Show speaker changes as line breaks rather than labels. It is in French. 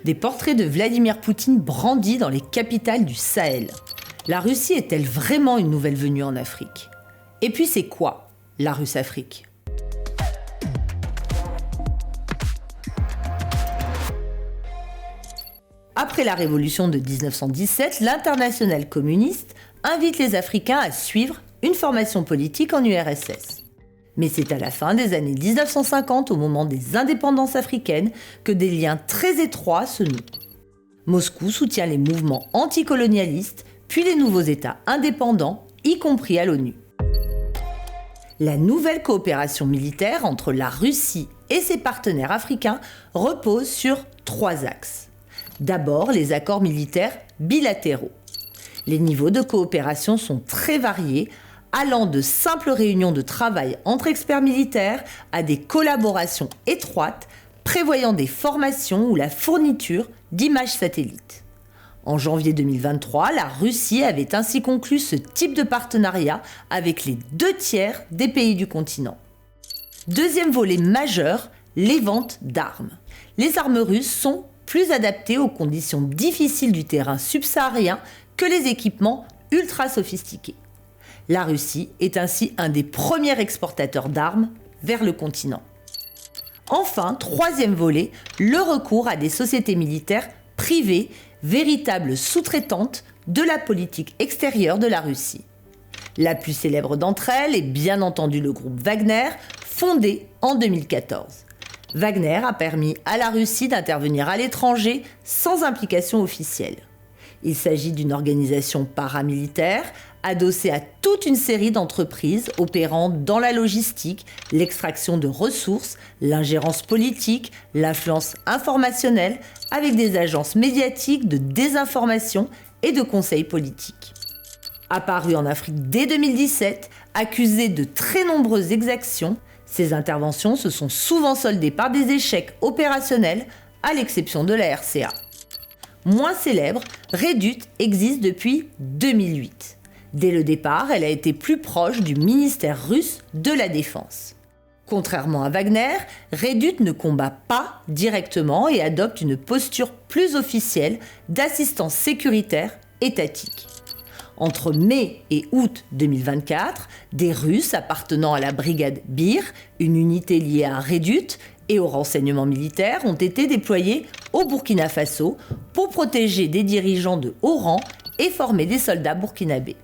des portraits de Vladimir Poutine brandis dans les capitales du Sahel. La Russie est-elle vraiment une nouvelle venue en Afrique ? Et puis c'est quoi la Russe-Afrique ? Après la révolution de 1917, l'internationale communiste invite les Africains à suivre une formation politique en URSS. Mais c'est à la fin des années 1950, au moment des indépendances africaines, que des liens très étroits se nouent. Moscou soutient les mouvements anticolonialistes, puis les nouveaux États indépendants, y compris à l'ONU. La nouvelle coopération militaire entre la Russie et ses partenaires africains repose sur 3 axes. D'abord, les accords militaires bilatéraux. Les niveaux de coopération sont très variés, allant de simples réunions de travail entre experts militaires à des collaborations étroites, prévoyant des formations ou la fourniture d'images satellites. En janvier 2023, la Russie avait ainsi conclu ce type de partenariat avec les 2/3 des pays du continent. Deuxième volet majeur, les ventes d'armes. Les armes russes sont plus adaptées aux conditions difficiles du terrain subsaharien que les équipements ultra sophistiqués. La Russie est ainsi un des premiers exportateurs d'armes vers le continent. Enfin, troisième volet, le recours à des sociétés militaires privées, véritables sous-traitantes de la politique extérieure de la Russie. La plus célèbre d'entre elles est bien entendu le groupe Wagner, fondé en 2014. Wagner a permis à la Russie d'intervenir à l'étranger sans implication officielle. Il s'agit d'une organisation paramilitaire adossée à toute une série d'entreprises opérant dans la logistique, l'extraction de ressources, l'ingérence politique, l'influence informationnelle, avec des agences médiatiques de désinformation et de conseils politiques. Apparu en Afrique dès 2017, accusé de très nombreuses exactions, ces interventions se sont souvent soldées par des échecs opérationnels, à l'exception de la RCA. Moins célèbre, Reddit existe depuis 2008. Dès le départ, elle a été plus proche du ministère russe de la Défense. Contrairement à Wagner, Reddit ne combat pas directement et adopte une posture plus officielle d'assistance sécuritaire étatique. Entre mai et août 2024, des Russes appartenant à la brigade Bir, une unité liée à Reddit et au renseignement militaire, ont été déployés au Burkina Faso pour protéger des dirigeants de haut rang et former des soldats burkinabés.